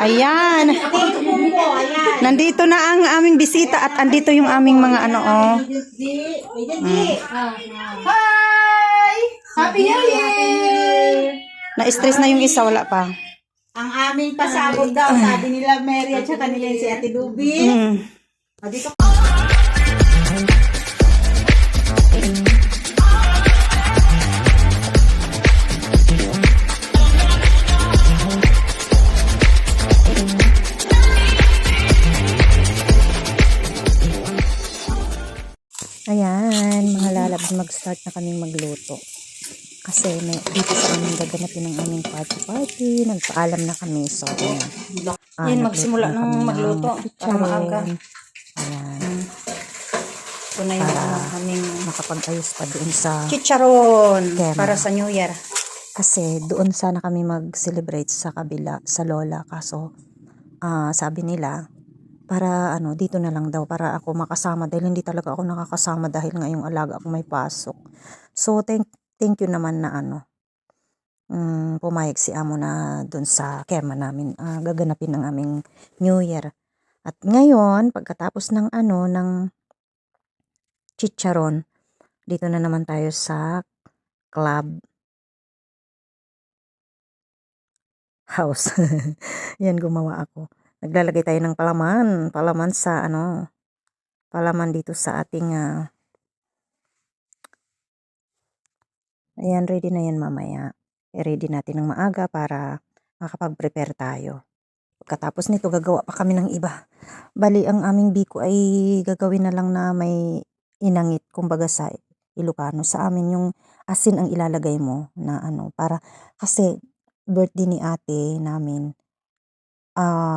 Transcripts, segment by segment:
Ayan. Nandito na ang aming bisita at andito yung aming mga ano, oh. Hi! Happy New Year! Na-stress na yung isa, wala pa. Ang aming pasabog daw, sabi nila Mary at saka nila si Ate Dubi. Dito. Ayan, mga lalabs, mag-start na kaming magluto. Kasi may dito sa aming gaganapin ng aming party. Nagpaalam na kami. So, ayan, magsimula ng magluto para maaga. Ayan. Ito na yung aming makapag-ayos pa doon sa chicharon para sa New Year. Kasi doon sana kami mag-celebrate sa kabila, sa lola. Kaso, sabi nila, para dito na lang daw para ako makasama dahil hindi talaga ako nakakasama dahil ngayong alaga ako may pasok. So thank you naman na pumayag si amo na dun sa kema namin gaganapin ng aming New Year. At ngayon pagkatapos ng ng chicharon, dito na naman tayo sa club house. Yan, gumawa ako. Naglalagay tayo ng palaman sa palaman dito sa ating ayan, ready na yan mamaya. I-ready natin ng maaga para makapag-prepare tayo. Pagkatapos nito, gagawa pa kami ng iba. Bali, ang aming biko ay gagawin na lang na may inangit, kumbaga sa Ilocano. Sa amin yung asin ang ilalagay mo na para kasi birthday ni ate namin.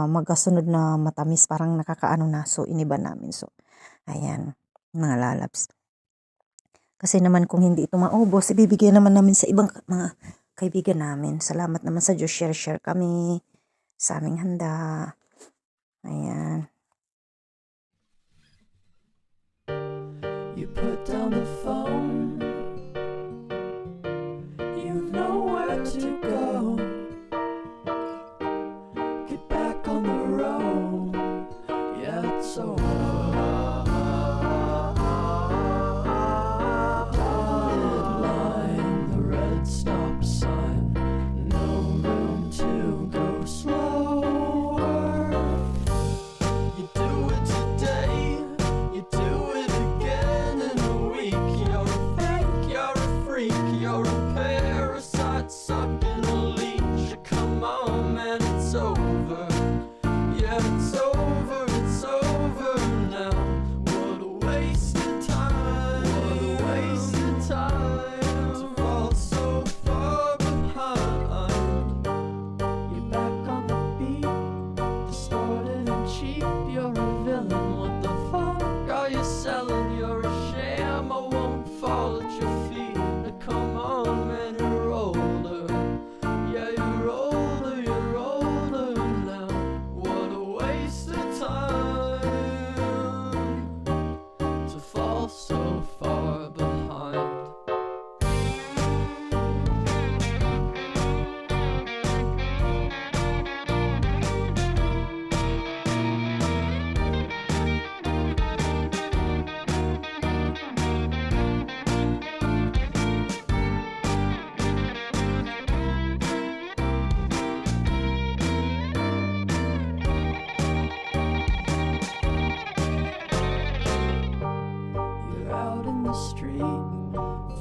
Magkasunod na matamis, parang nakakaano na, so iniba namin. So ayan mga lalabs, kasi naman kung hindi ito maubos, ibibigay naman namin sa ibang mga kaibigan namin. Salamat naman sa Diyos, share kami sa aming handa. Ayan. You put down the phone, you've nowhere to go.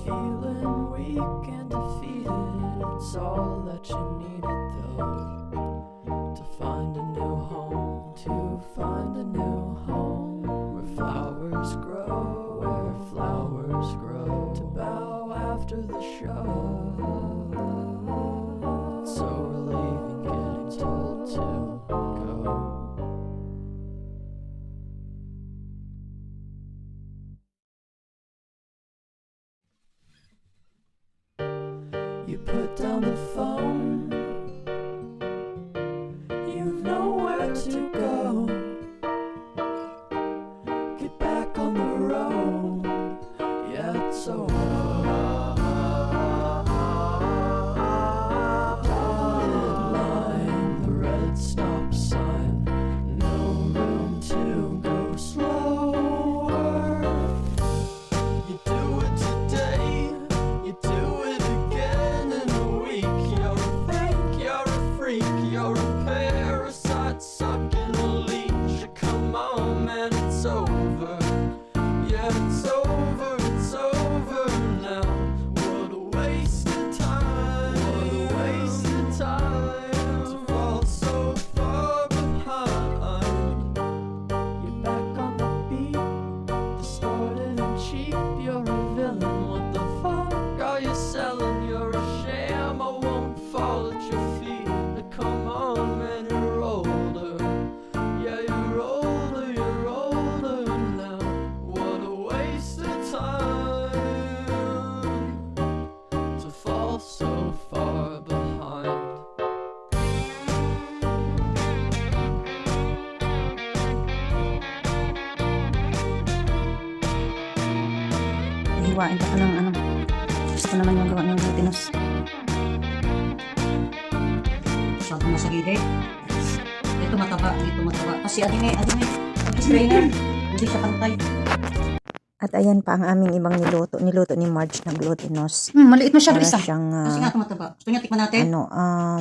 Feeling weak and defeated, it's all that you needed though, to find a new home, where flowers grow, to bow after the show. It's so relieving getting told to go. You put down the phone, you've nowhere to go. Get back on the road, yeah, it's over. Dotted line, the red stop hiwain ka ng ano. Gusto naman yung gawa ng glutinous. Sabi mo sa gilid. Dito mataba, dito mataba. Kasi ading strainer. Hindi siya pantay. At ayan pa ang aming ibang niluto. Niluto ni Marge na glutinous. Maliit mo siya, Para Risa. siyang, Kasi nga tumataba. Gusto niya tikman natin? ano,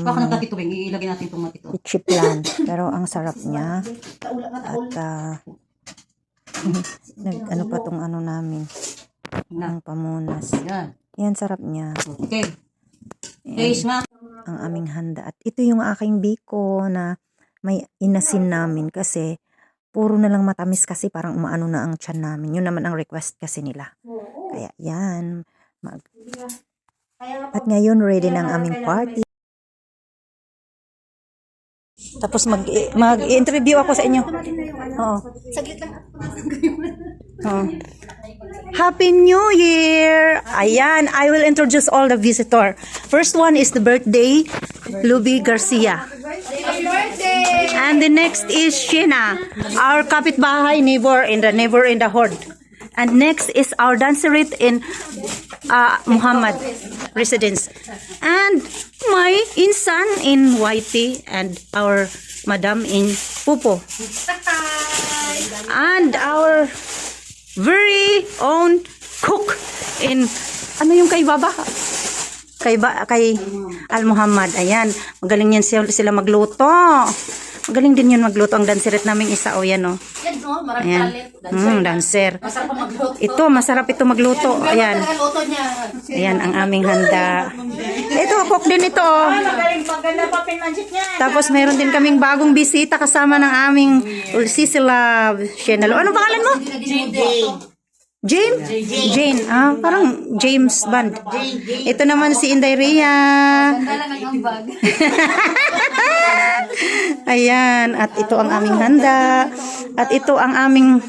Baka nagkatitubing, iilagay natin itong matito. peachy plant. Pero ang sarap niya. At, ano pa tong ano namin. Ang pamunas. Yan. Yan, sarap niya. Okay. Taste nga. Ang aming handa. At ito yung aking biko na may inasin namin kasi puro na lang matamis kasi parang umaano na ang tiyan namin. Yun naman ang request kasi nila. Kaya yan. At ngayon ready na ang aming party. Tapos mag-interview ako sa inyo. Oo. Oo. Happy New Year! Ayan, I will introduce all the visitor. First one is the birthday, Luby Garcia. And the next is Sheena, our kapitbahay neighbor in the horde. And next is our dancerite in Muhammad residence. And my insan in Whitey and our madam in Pupo. And our very own cook in ano yung kay Baba? Kay Al Muhammad. Ayan, magaling yan sila magluto. Magaling din yun magluto ang dancerit naming isa. O yan o. Ayan. Dancer. Ito, masarap ito magluto. Ayan. Ayan ang aming handa. Ito, cook din ito. Tapos meron din kaming bagong bisita kasama ng aming Sisila Shenalo. Ano pangalan mo? Jane? Jane. Parang James Bond. Ito naman si Inday Rhea. Ayan. At ito ang aming handa. At ito ang aming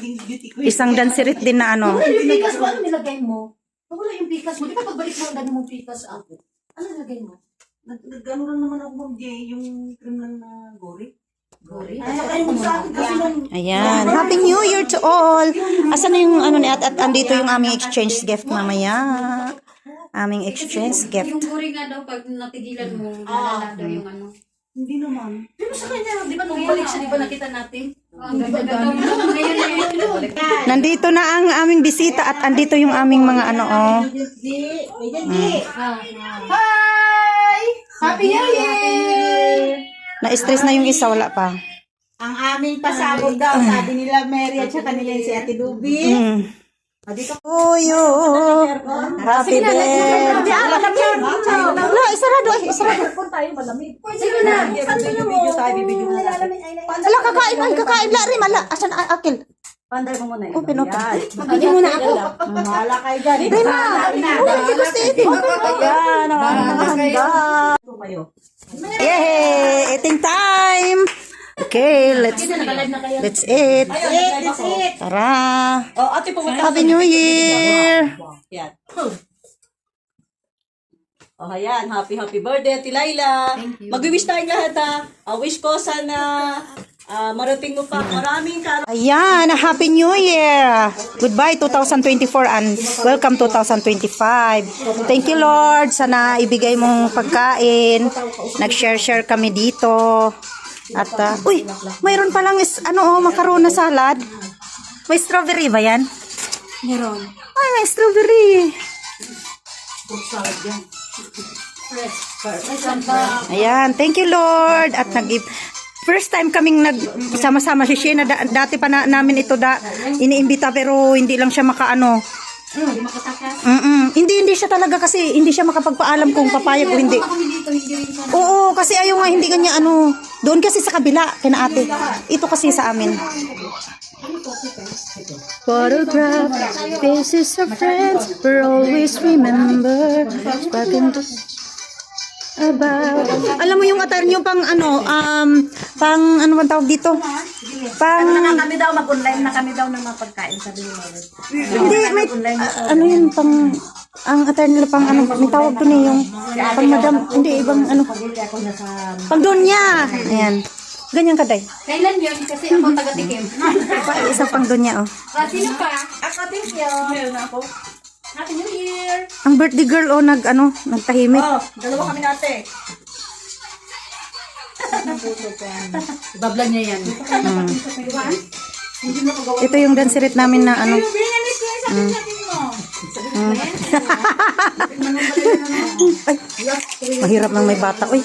isang dancerit din na ano. Yung pikas mo, ano nilagay mo? Wala yung pikas mo. Di ba pagbalik mo ang dami mong pikas ako? Ano nilagay mo? Nag-ano lang naman ako yung cream lang na gori. Ayan. Happy New Year to all. Asan na yung ano ni at andito yung aming exchange gift mamaya. Aming exchange gift. Yung guri nga daw, pag natigilan mo, nalala daw yung ano. Hindi naman. Di ba sa kanya, di ba nung balik siya, di ba nakita natin? Ang ganda-ganda. Ngayon eh. Nandito na ang aming bisita at andito yung aming mga ano oh. Hi! Happy New Year! Na-stress na yung isa, wala pa. Ang aming pasabog daw, sabi nila Mary at saka nila si Ate Dubi. Uyo! Happy birthday! Wala, isarado. Sige na! Wala, kakain. Lari, mala. Asan akil? Panday mo muna. Oh, pinuto. Hindi muna ako. Mahala kayo dyan. Rima! Uy, gusto ito. Yan, ang handa. Ito kayo. Yay! Eating time! Okay, let's eat. Tara! Oh, ate, pumunta. Happy New Year! Yan. Oh, ayan. Happy birthday, Ate Laila. Mag-wish tayong lahat ha. Wish ko sana marating mo pa maraming Ayan, Happy New Year! Goodbye 2024 and welcome 2025. Thank you Lord, sana ibigay mong pagkain. Nag-share kami dito. At, uy, mayroon palang macaron na salad. May strawberry ba yan? Meron. Ay, may strawberry. Ayan, thank you Lord. At first time kaming nagsama-sama si Sheena. Dati pa namin ito iniimbita pero hindi lang siya makaano. Hindi siya talaga kasi hindi siya makapagpaalam kung papayag o hindi. Oo, kasi ayaw nga hindi kanya doon kasi sa kabila kina ate. Ito kasi sa amin. Photograph faces of friends we'll always remember. Spoken to about. Alam mo yung attire niyo pang pang ano bang tawag dito? Pang kami daw mag-online na kami daw ng mga pagkain sabi ni Mary. hindi may yun pang ang attire nila pang may tawag doon yung pang madam hindi ibang pang dunya. Ayan. Ganyan kaday. Kailan yun? Kasi ako taga-tikim. Isang pang dunya oh. Sino pa? Ako din yun. Meron ako. Happy New Year! Ang birthday girl, nagtahimik. Oh, dalawa kami nate. Bablan niya yan. Ito yung dancerit namin na Ay, mahirap nang may bata. Uy.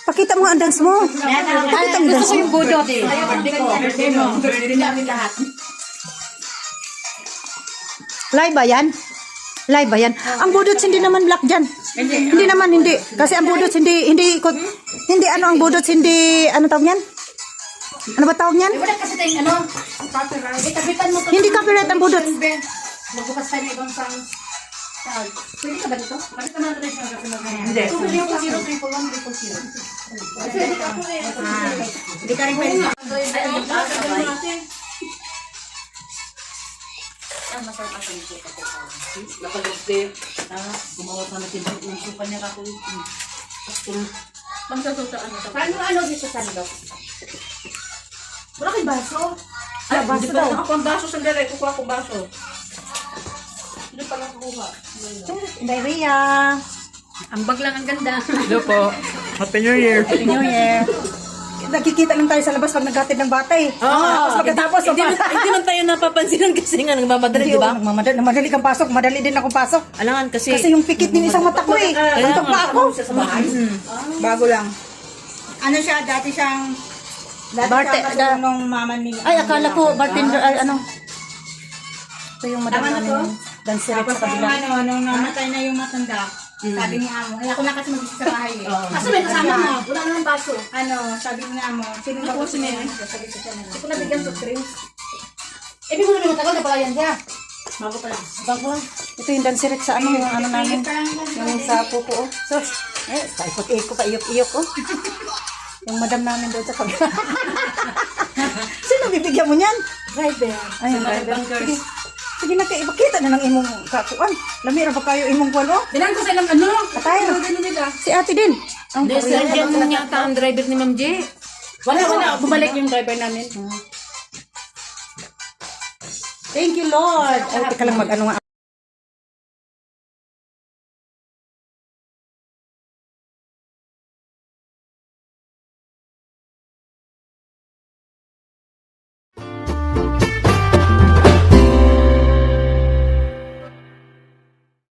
Pakita mo ang dance mo. Pakita ang dance mo. Budot eh. Birthday mo. Birthday namin lahat. Live ba yan? Live ba yan? Ang budots hindi naman black dyan. Hindi naman, hindi. Kasi ang budots hindi ang budots hindi, ano tawag yan? Ano ba tawag yan? Wala kasi tayong ano. Itabitan mo. Hindi copyright ang budots. Magbukas tayo ng ibang songs. Pwede ka ba dito? Bakit naman ito siya kasi mag-ayan? Hindi. 2 Hindi ka rin pwede. Gumawa pa natin yung uso pa niya kako. Paano ano dito sa sandok? Wala kang baso? Hindi pa lang ako ang baso sandali. Kukuha ko baso. Hindi pa lang kukuha. Diarrhea. Ambag lang ang ganda. Hello po. Happy New Year. Happy New Year. Nakikita lang tayo sa labas pag naghatid ng bata eh. Tapos pagkatapos, Hindi man tayo napapansinan kasi nga nagmamadali, di ba? Madali kang pasok, madali din akong pasok. Alangan kasi, Kasi yung pikit ng isang mata ko eh. Antok pa ako. Bago lang. Ano siya? Dati siyang nung mama ni... Ay, akala ko bartender, ano. Ito yung madam namin. Dancerit sa kabila. Nung namatay na yung matanda, sabi ni Amo, ay ako na kasi mag-isa sa bahay eh. Kasi may kasama mo. Wala naman baso. Sabi ni Amo, sino ba gusto niya? Sabi ko siya na. Hindi ko nabigyan sa screen. Ibig mo naman matagal na pala yan siya. Bago pa lang. Bago. Ito yung dancerit sa ano, yung ano namin. Yung sa pupo. Oh. Sos. Paikot-ikot, paiyok-iyok. Oh. Yung madam namin doon sa kabila. Sino bibigyan mo niyan? Driver. Ay, driver. Sige. Sige na, ipakita na ng imong kakuan. Lamira pa kayo imong kuan, oh. Dinan ko sa ilang ano. Patay. Nila. Si ate din. Ang hindi, sadya mo yata ang driver ni Ma'am J. Wala. Bumalik yung driver namin. Thank you, Lord. Ay, teka lang mag-ano nga.